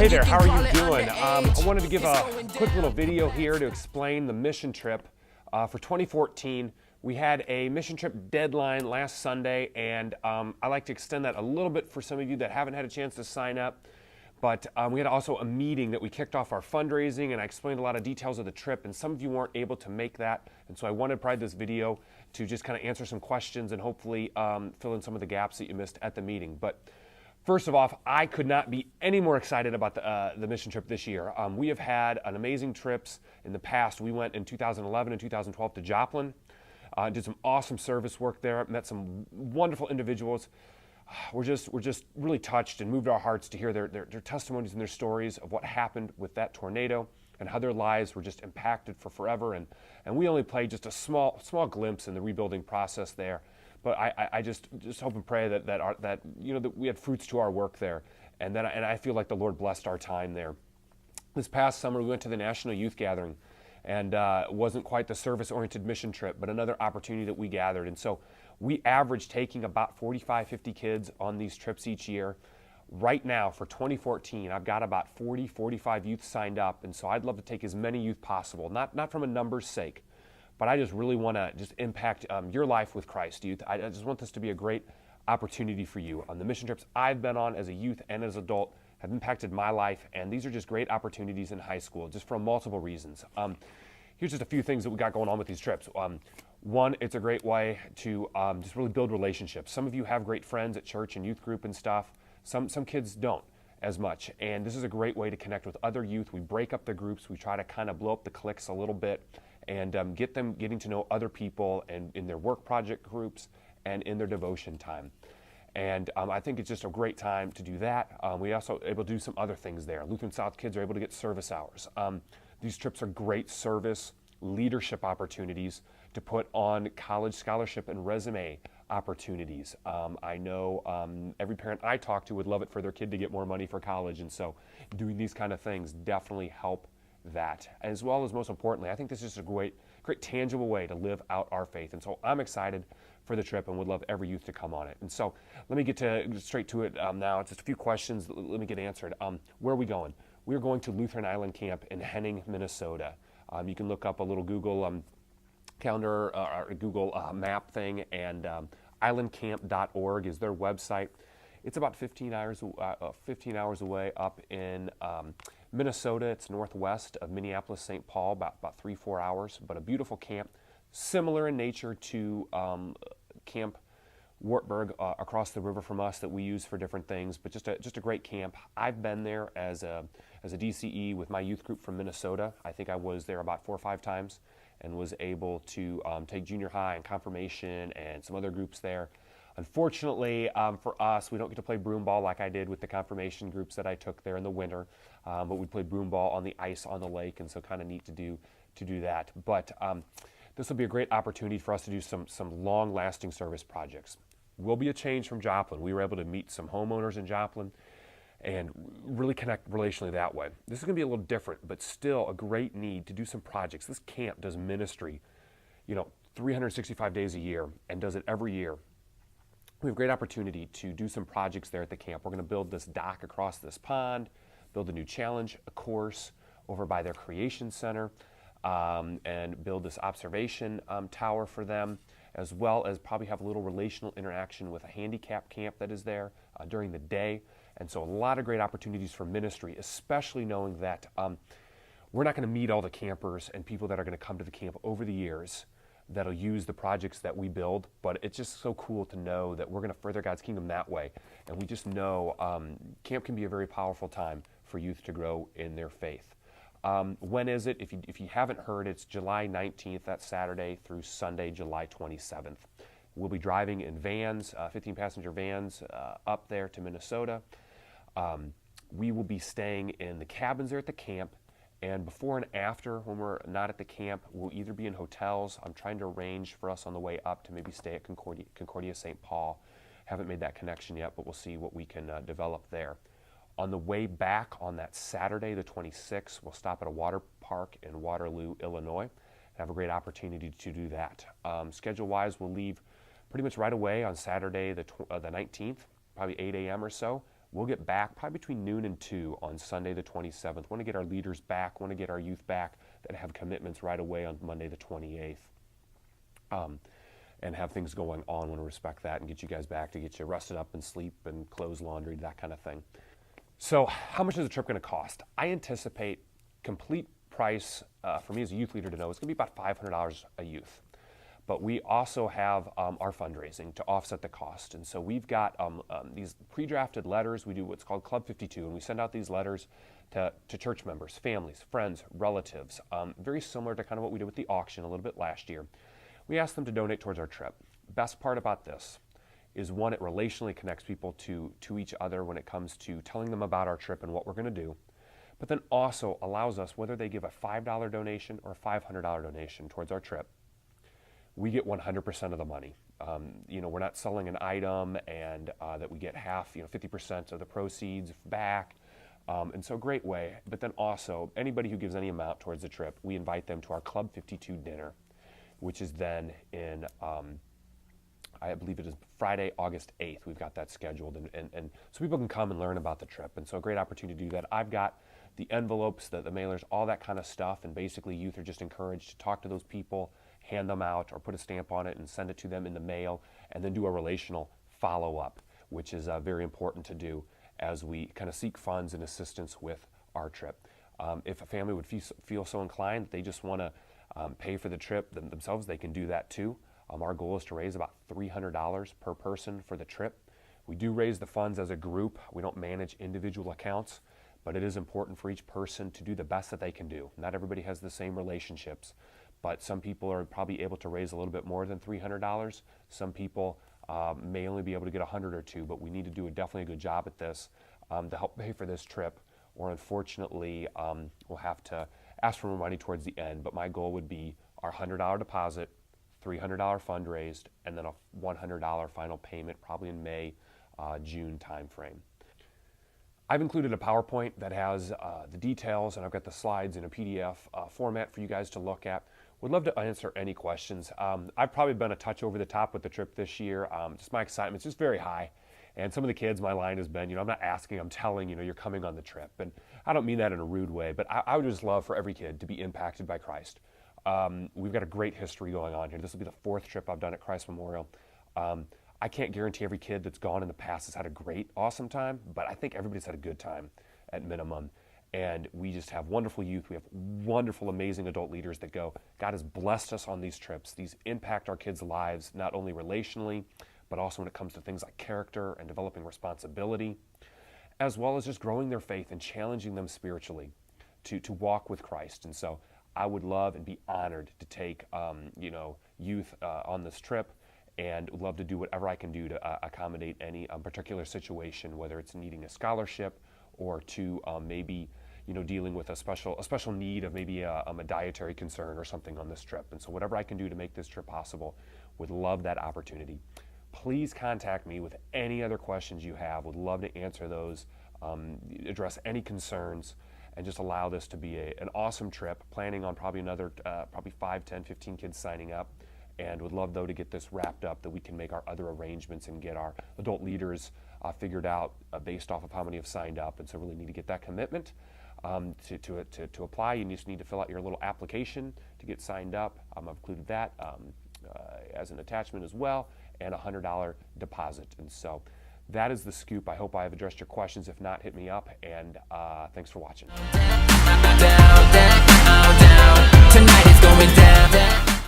Hey there, how are you doing? I wanted to give a quick little video here to explain the mission trip for 2014. We had a mission trip deadline last Sunday, and I like to extend that a little bit for some of you that haven't had a chance to sign up. But we had also a meeting that we kicked off our fundraising, and I explained a lot of details of the trip, and some of you weren't able to make that. And so I wanted to provide this video to just kind of answer some questions and hopefully fill in some of the gaps that you missed at the meeting. But first of all, I could not be any more excited about the mission trip this year. We have had an amazing trips in the past. We went in 2011 and 2012 to Joplin, did some awesome service work there, met some wonderful individuals. We're just really touched and moved our hearts to hear their testimonies and their stories of what happened with that tornado and how their lives were just impacted for forever. And we only played just a small glimpse in the rebuilding process there. But I just hope and pray that we had fruits to our work there, and I feel like the Lord blessed our time there. This past summer we went to the National Youth Gathering, and it wasn't quite the service-oriented mission trip, but another opportunity that we gathered. And so we average taking about 45, 50 kids on these trips each year. Right now for 2014, I've got about 40, 45 youth signed up, and so I'd love to take as many youth possible, not from a numbers sake, but I just really want to just impact your life with Christ, youth. I just want this to be a great opportunity for you. The mission trips I've been on as a youth and as an adult have impacted my life, and these are just great opportunities in high school, just for multiple reasons. Here's just a few things that we got going on with these trips. One, it's a great way to just really build relationships. Some of you have great friends at church and youth group and stuff. Some kids don't as much, and this is a great way to connect with other youth. We break up the groups. We try to kind of blow up the cliques a little bit and get them getting to know other people and in their work project groups and in their devotion time. And I think it's just a great time to do that. We also able to do some other things there. Lutheran South kids are able to get service hours. These trips are great service leadership opportunities to put on college scholarship and resume opportunities. I know every parent I talk to would love it for their kid to get more money for college, and so doing these kind of things definitely help that. As well as, most importantly, I think this is a great tangible way to live out our faith. And so I'm excited for the trip and would love every youth to come on it. And so let me get straight to it now. It's just a few questions. Let me get answered. Where are we going? We're going to Lutheran Island Camp in Henning, Minnesota. You can look up a little Google calendar or Google map thing, and islandcamp.org is their website. It's about 15 hours away up in Minnesota. It's northwest of Minneapolis, St. Paul, about 3-4 hours, but a beautiful camp, similar in nature to Camp Wartburg across the river from us that we use for different things, but just a great camp. I've been there as a DCE with my youth group from Minnesota. I think I was there about 4 or 5 times and was able to take junior high and confirmation and some other groups there. Unfortunately, for us, we don't get to play broom ball like I did with the confirmation groups that I took there in the winter, but we played broom ball on the ice on the lake, and so kind of neat to do that. But this will be a great opportunity for us to do some long-lasting service projects. Will be a change from Joplin. We were able to meet some homeowners in Joplin and really connect relationally that way. This is going to be a little different, but still a great need to do some projects. This camp does ministry, 365 days a year, and does it every year. We have a great opportunity to do some projects there at the camp. We're going to build this dock across this pond, build a new challenge, a course over by their creation center, and build this observation tower for them, as well as probably have a little relational interaction with a handicap camp that is there during the day. And so a lot of great opportunities for ministry, especially knowing that we're not going to meet all the campers and people that are going to come to the camp over the years that'll use the projects that we build, but it's just so cool to know that we're going to further God's kingdom that way. And we just know camp can be a very powerful time for youth to grow in their faith. When is it? If you haven't heard, it's July 19th, that's Saturday, through Sunday, July 27th. We'll be driving in vans, 15-passenger vans, up there to Minnesota. We will be staying in the cabins there at the camp, and before and after, when we're not at the camp, we'll either be in hotels. I'm trying to arrange for us on the way up to maybe stay at Concordia St. Paul. Haven't made that connection yet, but we'll see what we can develop there. On the way back on that Saturday, the 26th, we'll stop at a water park in Waterloo, Illinois, and have a great opportunity to do that. Schedule-wise, we'll leave pretty much right away on Saturday, the 19th, probably 8 a.m. or so. We'll get back probably between noon and 2 on Sunday the 27th. Want to get our leaders back, want to get our youth back that have commitments right away on Monday the 28th. And have things going on, want to respect that and get you guys back to get you rested up and sleep and clothes, laundry, that kind of thing. So how much is the trip going to cost? I anticipate complete price for me as a youth leader to know it's going to be about $500 a youth. But we also have our fundraising to offset the cost. And so we've got these pre-drafted letters. We do what's called Club 52, and we send out these letters to church members, families, friends, relatives, very similar to kind of what we did with the auction a little bit last year. We ask them to donate towards our trip. Best part about this is, one, it relationally connects people to each other when it comes to telling them about our trip and what we're going to do, but then also allows us, whether they give a $5 donation or a $500 donation towards our trip, we get 100% of the money. We're not selling an item and that we get half, 50% of the proceeds back. And so great way. But then also, anybody who gives any amount towards the trip, we invite them to our Club 52 dinner, which is then in, I believe it is Friday, August 8th. We've got that scheduled. And so people can come and learn about the trip. And so a great opportunity to do that. I've got the envelopes, the mailers, all that kind of stuff. And basically youth are just encouraged to talk to those people, hand them out, or put a stamp on it and send it to them in the mail, and then do a relational follow-up, which is very important to do as we kind of seek funds and assistance with our trip. If a family would feel so inclined that they just want to pay for the trip themselves, they can do that too. Our goal is to raise about $300 per person for the trip. We do raise the funds as a group. We don't manage individual accounts, but it is important for each person to do the best that they can do. Not everybody has the same relationships, but some people are probably able to raise a little bit more than $300. Some people may only be able to get 100 or 2, but we need to do definitely a good job at this to help pay for this trip, or unfortunately we'll have to ask for more money towards the end. But my goal would be our $100 deposit, $300 fundraised, and then a $100 final payment probably in May, June timeframe. I've included a PowerPoint that has the details, and I've got the slides in a PDF format for you guys to look at. Would love to answer any questions. I've probably been a touch over the top with the trip this year. Just my excitement's just very high. And some of the kids, my line has been, I'm not asking, I'm telling, you're coming on the trip. And I don't mean that in a rude way, but I would just love for every kid to be impacted by Christ. We've got a great history going on here. This will be the 4th trip I've done at Christ Memorial. I can't guarantee every kid that's gone in the past has had a great, awesome time, but I think everybody's had a good time at minimum. And we just have wonderful youth. We have wonderful, amazing adult leaders that go. God has blessed us on these trips. These impact our kids' lives, not only relationally, but also when it comes to things like character and developing responsibility, as well as just growing their faith and challenging them spiritually to walk with Christ. And so I would love and be honored to take youth on this trip, and would love to do whatever I can do to accommodate any particular situation, whether it's needing a scholarship or to maybe dealing with a special need of maybe a dietary concern or something on this trip. And so whatever I can do to make this trip possible, would love that opportunity. Please contact me with any other questions you have. Would love to answer those, address any concerns, and just allow this to be an awesome trip. Planning on probably another 5, 10, 15 kids signing up. And would love, though, to get this wrapped up, that we can make our other arrangements and get our adult leaders figured out based off of how many have signed up. And so really need to get that commitment to apply. You just need to fill out your little application to get signed up. I've included that as an attachment as well, and a $100 deposit. And so that is the scoop. I hope I have addressed your questions. If not, hit me up, and thanks for watching.